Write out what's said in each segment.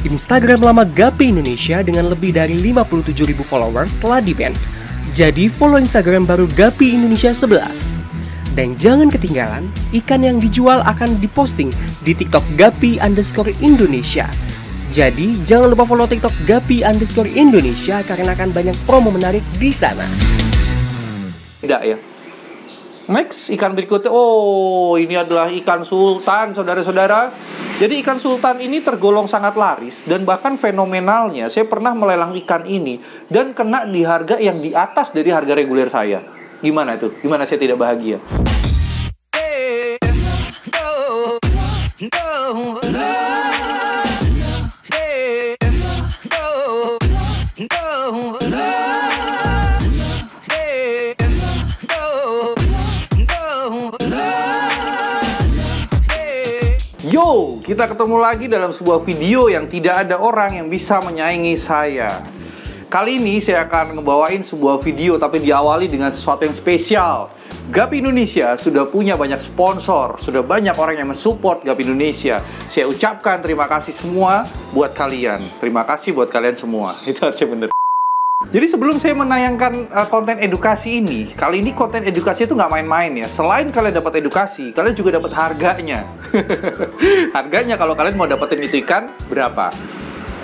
Instagram lama Gapi Indonesia dengan lebih dari 57.000 followers telah di-ban. Jadi follow Instagram baru Gapi Indonesia 11. Dan jangan ketinggalan, ikan yang dijual akan diposting di TikTok Gapi_Indonesia. Jadi jangan lupa follow TikTok Gapi_Indonesia karena akan banyak promo menarik di sana. Tidak ya. Next, ikan berikutnya. Oh, ini adalah ikan sultan, saudara-saudara. Jadi ikan sultan ini tergolong sangat laris. Dan bahkan fenomenalnya, saya pernah melelang ikan ini dan kena di harga yang di atas dari harga reguler saya. Gimana itu? Gimana saya tidak bahagia? Yo, kita ketemu lagi dalam sebuah video yang tidak ada orang yang bisa menyaingi saya. Kali ini saya akan ngebawain sebuah video tapi diawali dengan sesuatu yang spesial. Gapi Indonesia sudah punya banyak sponsor, sudah banyak orang yang mensupport Gapi Indonesia. Saya ucapkan terima kasih semua buat kalian. Terima kasih buat kalian semua. Itu harusnya bener. Jadi sebelum saya menayangkan konten edukasi ini, kali ini konten edukasi itu nggak main-main ya. Selain kalian dapat edukasi, kalian juga dapat harganya. Harganya kalau kalian mau dapetin itu ikan, berapa?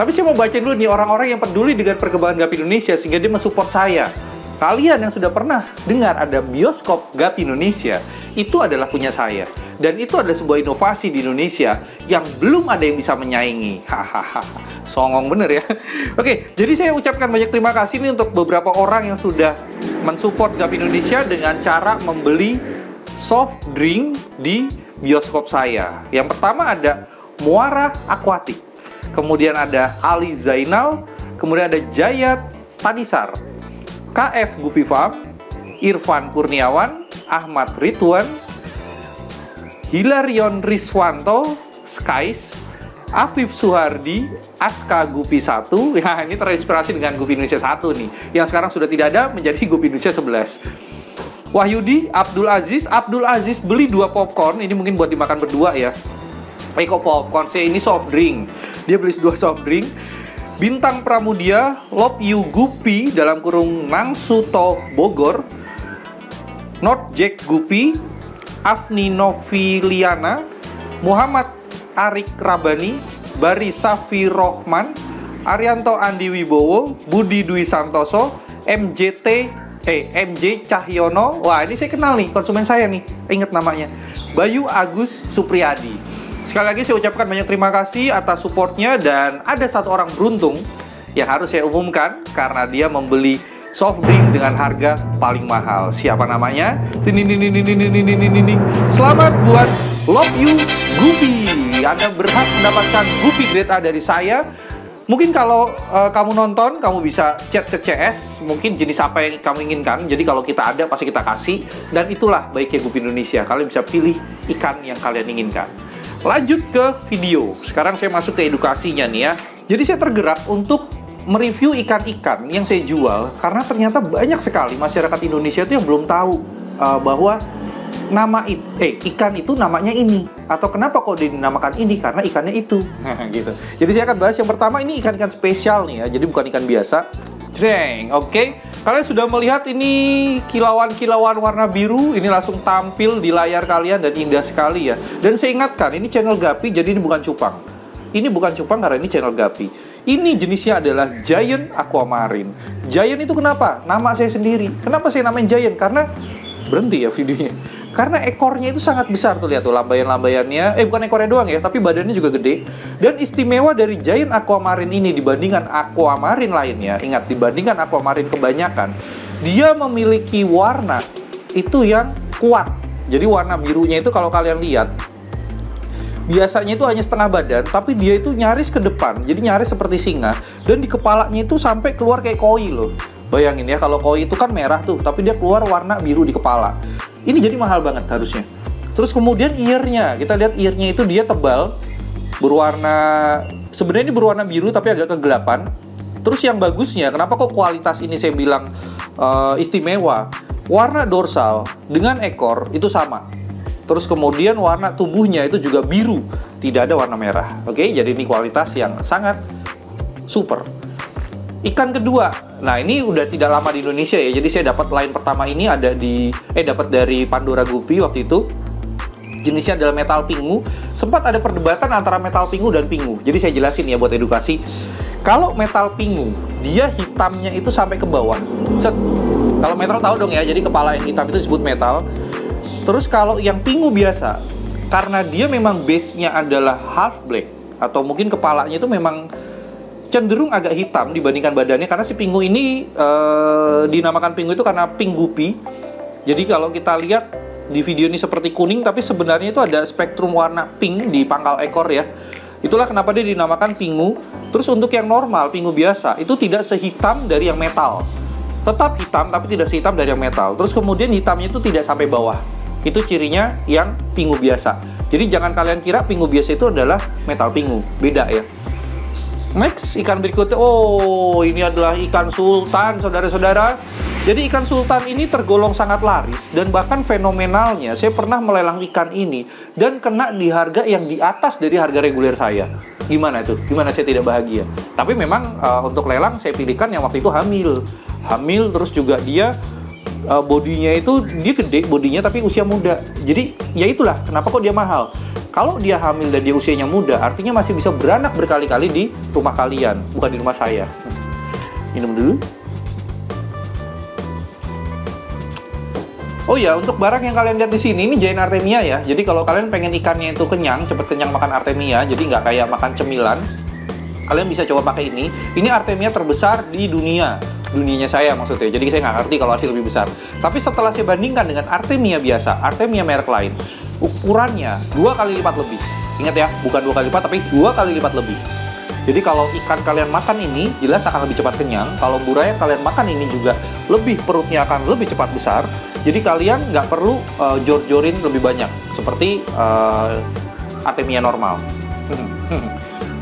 Tapi saya mau bacain dulu nih orang-orang yang peduli dengan perkembangan Gapi Indonesia sehingga dia mensupport saya. Kalian yang sudah pernah dengar ada bioskop Gapi Indonesia, itu adalah punya saya. Dan itu adalah sebuah inovasi di Indonesia yang belum ada yang bisa menyaingi. Hahaha, songong bener ya. Oke, jadi saya ucapkan banyak terima kasih nih untuk beberapa orang yang sudah mensupport Gapi Indonesia dengan cara membeli soft drink di bioskop saya. Yang pertama ada Muara Aquatic, kemudian ada Ali Zainal, kemudian ada Jayat Tadisar, KF Gupi Farm, Irfan Kurniawan, Ahmad Ridwan, Hilarion Riswanto, Skies, Afif Suhardi, Aska Gupi 1. Ya, ini terinspirasi dengan Gupi Indonesia 1 nih, yang sekarang sudah tidak ada menjadi Gupi Indonesia 11. Wahyudi, Abdul Aziz beli 2 popcorn, ini mungkin buat dimakan berdua ya. Kok popcorn sih, ini soft drink. Dia beli 2 soft drink. Bintang Pramudia, Love You Gupi dalam kurung Nangsuto Bogor, Not Jack Gupi, Afni Noviliana, Muhammad Arik Rabani, Bari Safi Rohman, Arianto Andi Wibowo, Budi Dwi Santoso, MJ Cahyono. Wah, ini saya kenal nih, konsumen saya nih, ingat namanya, Bayu Agus Supriyadi. Sekali lagi saya ucapkan banyak terima kasih atas supportnya. Dan ada satu orang beruntung yang harus saya umumkan karena dia membeli soft drink dengan harga paling mahal. Siapa namanya? Selamat buat Love You Gupi. Anda berhak mendapatkan Gupi Grade A dari saya. Mungkin kalau kamu nonton, kamu bisa chat ke CS, mungkin jenis apa yang kamu inginkan. Jadi kalau kita ada, pasti kita kasih. Dan itulah baiknya Gupi Indonesia. Kalian bisa pilih ikan yang kalian inginkan. Lanjut ke video. Sekarang saya masuk ke edukasinya nih ya. Jadi saya tergerak untuk mereview ikan-ikan yang saya jual karena ternyata banyak sekali masyarakat Indonesia itu yang belum tahu bahwa nama ikan itu namanya ini, atau kenapa kok dinamakan ini, karena ikannya itu. Gitu. Jadi saya akan bahas yang pertama, ini ikan-ikan spesial nih ya. Jadi bukan ikan biasa. Jreng, oke. Kalian sudah melihat ini kilauan-kilauan warna biru, ini langsung tampil di layar kalian dan indah sekali ya. Dan saya ingatkan, ini channel Gapi, jadi ini bukan cupang. Ini bukan cupang karena ini channel Gapi. Ini jenisnya adalah Giant Aquamarine. Giant itu kenapa? Nama saya sendiri. Kenapa saya namain Giant? Karena, berhenti ya videonya. Karena ekornya itu sangat besar tuh, lihat tuh lambayan-lambayannya. Bukan ekornya doang ya, tapi badannya juga gede. Dan istimewa dari Giant Aquamarine ini dibandingkan aquamarine lainnya, ingat, dibandingkan aquamarine kebanyakan, dia memiliki warna itu yang kuat. Jadi warna birunya itu kalau kalian lihat, biasanya itu hanya setengah badan, tapi dia itu nyaris ke depan. Jadi nyaris seperti singa. Dan di kepalanya itu sampai keluar kayak koi loh. Bayangin ya, kalau koi itu kan merah tuh, tapi dia keluar warna biru di kepala. Ini jadi mahal banget harusnya. Terus kemudian earnya, kita lihat earnya itu dia tebal, berwarna, sebenarnya ini berwarna biru tapi agak kegelapan. Terus yang bagusnya, kenapa kok kualitas ini saya bilang istimewa? Warna dorsal dengan ekor itu sama. Terus kemudian warna tubuhnya itu juga biru tidak ada warna merah. Oke, jadi ini kualitas yang sangat super. Ikan kedua, nah ini udah tidak lama di Indonesia ya. Jadi saya dapat line pertama ini dapat dari Pandora Guppy waktu itu. Jenisnya adalah metal pingu. Sempat ada perdebatan antara metal pingu dan pingu. Jadi saya jelasin ya buat edukasi. Kalau metal pingu, dia hitamnya itu sampai ke bawah. Set. Kalau metal tahu dong ya, jadi kepala yang hitam itu disebut metal. Terus kalau yang pingu biasa, karena dia memang base-nya adalah half black, atau mungkin kepalanya itu memang cenderung agak hitam dibandingkan badannya, karena si pingu ini dinamakan pingu itu karena pink guppy. Jadi kalau kita lihat di video ini seperti kuning, tapi sebenarnya itu ada spektrum warna pink di pangkal ekor ya. Itulah kenapa dia dinamakan pingu. Terus untuk yang normal, pingu biasa, itu tidak sehitam dari yang metal. Tetap hitam, tapi tidak sehitam dari yang metal. Terus kemudian hitamnya itu tidak sampai bawah. Itu cirinya yang pingu biasa. Jadi jangan kalian kira pingu biasa itu adalah metal pingu. Beda ya. Next, ikan berikutnya. Oh, ini adalah ikan sultan, saudara-saudara. Jadi ikan sultan ini tergolong sangat laris. Dan bahkan fenomenalnya, saya pernah melelang ikan ini dan kena di harga yang di atas dari harga reguler saya. Gimana itu? Gimana saya tidak bahagia? Tapi memang untuk lelang saya pilihkan yang waktu itu hamil. Hamil, terus juga dia bodinya itu, dia gede bodinya tapi usia muda. Jadi ya itulah kenapa kok dia mahal. Kalau dia hamil dan dia usianya muda, artinya masih bisa beranak berkali-kali di rumah kalian, bukan di rumah saya. Minum dulu. Oh ya, untuk barang yang kalian lihat di sini, ini Giant Artemia ya. Jadi kalau kalian pengen ikannya itu kenyang, cepet kenyang makan Artemia, jadi nggak kayak makan cemilan, kalian bisa coba pakai ini. Ini Artemia terbesar di dunia. Dunianya saya maksudnya, jadi saya nggak ngerti kalau ada lebih besar. Tapi setelah saya bandingkan dengan Artemia biasa, Artemia merek lain, ukurannya 2 kali lipat lebih. Ingat ya, bukan 2 kali lipat, tapi 2 kali lipat lebih. Jadi kalau ikan kalian makan ini, jelas akan lebih cepat kenyang. Kalau buraya kalian makan ini juga perutnya akan lebih cepat besar. Jadi kalian nggak perlu jor-jorin lebih banyak, seperti Artemia normal.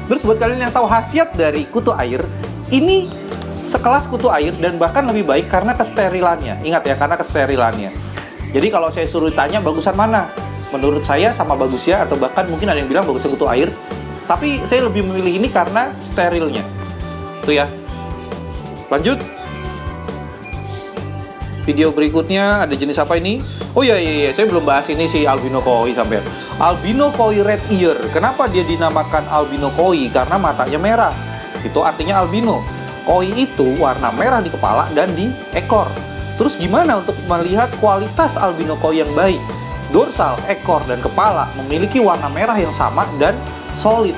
Terus buat kalian yang tahu khasiat dari kutu air, ini sekelas kutu air dan bahkan lebih baik karena kesterilannya. Ingat ya, karena kesterilannya. Jadi kalau saya suruh tanya bagusan mana? Menurut saya sama bagusnya, atau bahkan mungkin ada yang bilang bagusnya kutu air. Tapi saya lebih memilih ini karena sterilnya. Itu ya. Lanjut. Video berikutnya ada jenis apa ini? Oh iya, saya belum bahas ini si albino koi sampai. Albino koi red ear. Kenapa dia dinamakan albino koi? Karena matanya merah. Itu artinya albino. Koi itu warna merah di kepala dan di ekor. Terus gimana untuk melihat kualitas albino koi yang baik? Dorsal, ekor, dan kepala memiliki warna merah yang sama dan solid.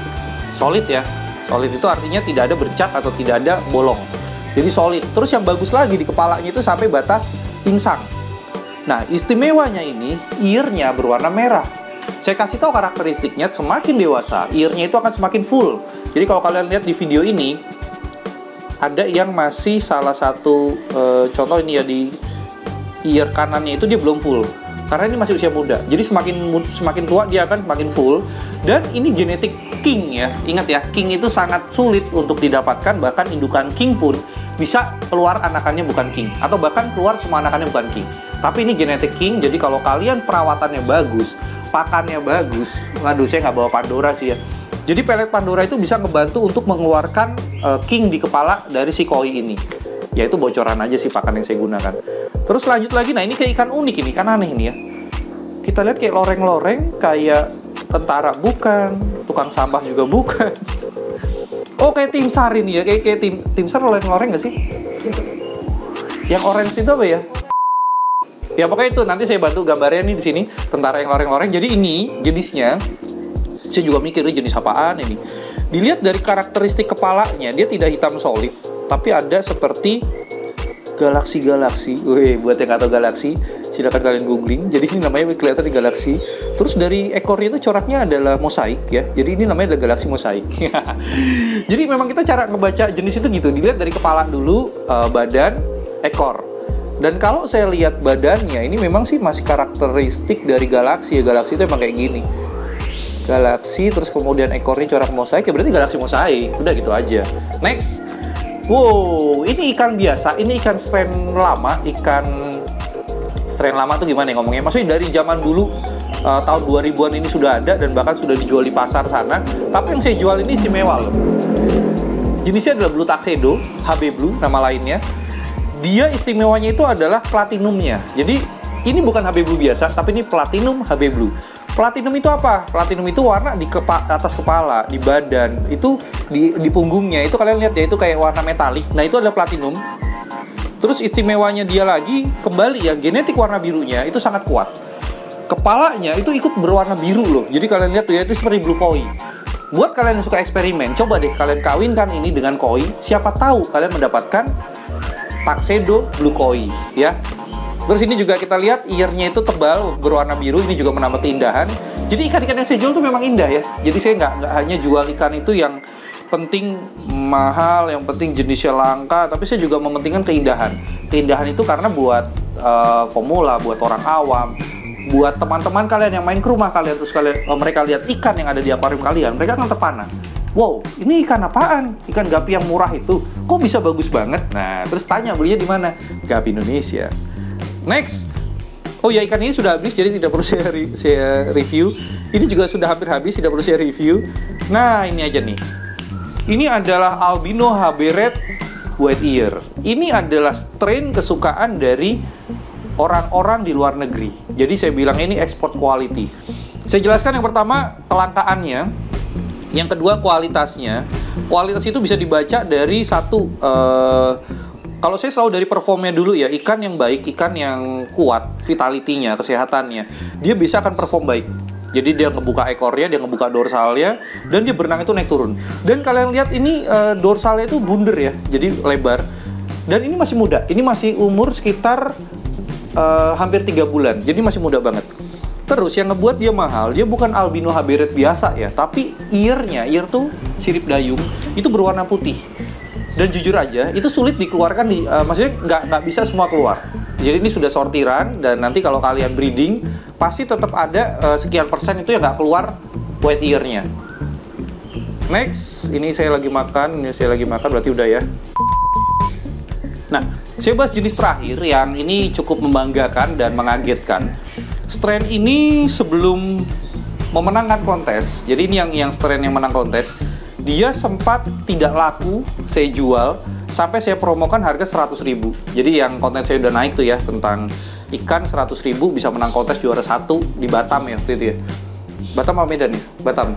Solid ya. Solid itu artinya tidak ada bercak atau tidak ada bolong. Jadi solid. Terus yang bagus lagi di kepalanya itu sampai batas pinsang. Nah, istimewanya ini ear-nya berwarna merah. Saya kasih tahu karakteristiknya, semakin dewasa ear-nya itu akan semakin full. Jadi kalau kalian lihat di video ini, ada yang masih salah satu contoh ini ya, di ear kanannya itu dia belum full. Karena ini masih usia muda. Jadi semakin tua dia akan semakin full. Dan ini genetik king ya. Ingat ya, king itu sangat sulit untuk didapatkan. Bahkan indukan king pun bisa keluar anakannya bukan king. Atau bahkan keluar semua anakannya bukan king. Tapi ini genetik king. Jadi kalau kalian perawatannya bagus, pakannya bagus. Waduh, saya nggak bawa Pandora sih ya. Jadi pelet Pandora itu bisa ngebantu untuk mengeluarkan king di kepala dari si koi ini. Ya itu bocoran aja sih pakan yang saya gunakan. Terus lanjut lagi, nah ini kayak ikan unik ini, ikan aneh ini ya. Kita lihat kayak loreng-loreng, kayak tentara bukan, tukang sampah juga bukan. Oh kayak tim SAR ini ya, kayak tim SAR loreng-loreng nggak sih? Yang orange itu apa ya? Ya pokoknya itu, nanti saya bantu gambarnya nih di sini, tentara yang loreng-loreng. Jadi ini jenisnya, saya juga mikir ini jenis apaan ini. Dilihat dari karakteristik kepalanya, dia tidak hitam solid, tapi ada seperti galaksi-galaksi. Wih, buat yang nggak tahu galaksi, silakan kalian googling. Jadi ini namanya kelihatan di galaksi. Terus dari ekornya itu coraknya adalah mosaik ya. Jadi ini namanya adalah galaksi mosaik. Jadi memang kita cara ngebaca jenis itu gitu. Dilihat dari kepala dulu, badan, ekor. Dan kalau saya lihat badannya, ini memang sih masih karakteristik dari galaksi ya. Galaksi itu emang kayak gini. Galaksi, terus kemudian ekornya corak mosaik, ya berarti galaksi mosaik. Udah gitu aja. Next. Wow, ini ikan biasa, ini ikan strain lama. Ikan strain lama tuh gimana ya ngomongnya? Maksudnya dari zaman dulu tahun 2000-an ini sudah ada dan bahkan sudah dijual di pasar sana. Tapi yang saya jual ini istimewa loh. Jenisnya adalah Blue Tuxedo, HB Blue nama lainnya. Dia istimewanya itu adalah platinumnya. Jadi ini bukan HB Blue biasa, tapi ini platinum HB Blue. Platinum itu apa? Platinum itu warna di atas kepala, di badan, itu di punggungnya. Itu kalian lihat ya, itu kayak warna metalik. Nah, itu adalah platinum. Terus istimewanya dia lagi, kembali ya, genetik warna birunya itu sangat kuat. Kepalanya itu ikut berwarna biru loh. Jadi kalian lihat tuh ya, itu seperti blue koi. Buat kalian yang suka eksperimen, coba deh kalian kawinkan ini dengan koi. Siapa tahu kalian mendapatkan Tuxedo Blue Koi ya. Terus ini juga kita lihat earnya itu tebal, berwarna biru, ini juga menambah keindahan. Jadi ikan-ikan yang saya jual tuh memang indah ya. Jadi saya nggak hanya jual ikan itu yang penting mahal, yang penting jenisnya langka, tapi saya juga mementingkan keindahan. Keindahan itu karena buat pemula, buat orang awam, buat teman-teman kalian yang main ke rumah kalian, terus mereka lihat ikan yang ada di akuarium kalian, mereka akan terpana. Wow, ini ikan apaan? Ikan gapi yang murah itu, kok bisa bagus banget? Nah, terus tanya belinya di mana? Gapi Indonesia. Next. Oh ya, ikan ini sudah habis, jadi tidak perlu saya review. Ini juga sudah hampir habis, tidak perlu saya review. Nah, ini aja nih. Ini adalah albino HB Red White Ear. Ini adalah strain kesukaan dari orang-orang di luar negeri. Jadi saya bilang ini export quality. Saya jelaskan yang pertama kelangkaannya. Yang kedua kualitasnya. Kualitas itu bisa dibaca dari satu, kalau saya selalu dari performnya dulu ya. Ikan yang baik, ikan yang kuat, vitality-nya, kesehatannya, dia bisa akan perform baik. Jadi dia ngebuka ekornya, dia ngebuka dorsalnya, dan dia berenang itu naik turun. Dan kalian lihat ini dorsalnya itu bunder ya, jadi lebar. Dan ini masih muda, ini masih umur sekitar hampir 3 bulan, jadi masih muda banget. Terus yang ngebuat dia mahal, dia bukan albino HB Red biasa ya, tapi ear tuh sirip dayung, itu berwarna putih. Dan jujur aja, itu sulit dikeluarkan maksudnya nggak bisa semua keluar. Jadi ini sudah sortiran, dan nanti kalau kalian breeding, pasti tetap ada sekian persen itu yang nggak keluar white ear-nya. Next, ini saya lagi makan berarti udah ya. Nah, saya bahas jenis terakhir yang ini cukup membanggakan dan mengagetkan. Strain ini sebelum memenangkan kontes, jadi ini yang strain yang menang kontes, dia sempat tidak laku, saya jual, sampai saya promokan harga 100.000. Jadi yang konten saya udah naik tuh ya, tentang ikan 100.000 bisa menang kontes juara 1 di Batam ya waktu itu ya. Batam apa Medan ya? Batam.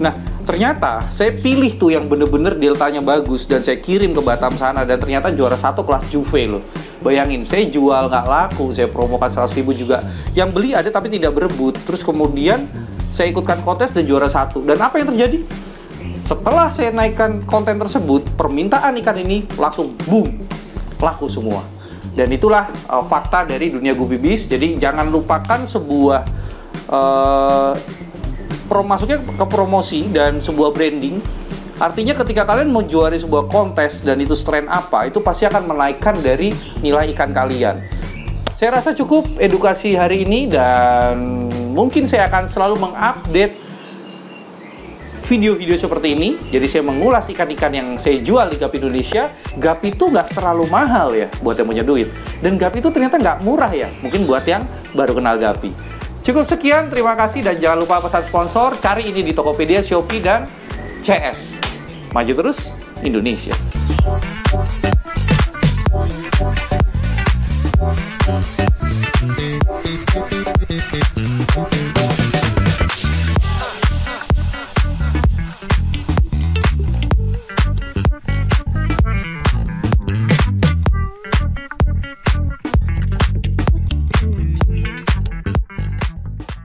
Nah, ternyata saya pilih tuh yang bener-bener deltanya bagus dan saya kirim ke Batam sana, dan ternyata juara 1 kelas Juve loh. Bayangin, saya jual nggak laku, saya promokan 100.000 juga. Yang beli ada tapi tidak berebut. Terus kemudian saya ikutkan kontes dan juara 1. Dan apa yang terjadi? Setelah saya naikkan konten tersebut, permintaan ikan ini langsung boom, laku semua. Dan itulah fakta dari dunia Guppy Biz. Jadi jangan lupakan sebuah masuknya ke promosi dan sebuah branding. Artinya ketika kalian mau juari sebuah kontes dan itu strain apa, itu pasti akan menaikkan dari nilai ikan kalian. Saya rasa cukup edukasi hari ini, dan mungkin saya akan selalu mengupdate video-video seperti ini. Jadi saya mengulas ikan-ikan yang saya jual di Gapi Indonesia. Gapi itu nggak terlalu mahal ya buat yang punya duit. Dan Gapi itu ternyata nggak murah ya, mungkin buat yang baru kenal Gapi. Cukup sekian, terima kasih, dan jangan lupa pesan sponsor. Cari ini di Tokopedia, Shopee, dan CS. Maju terus, Indonesia.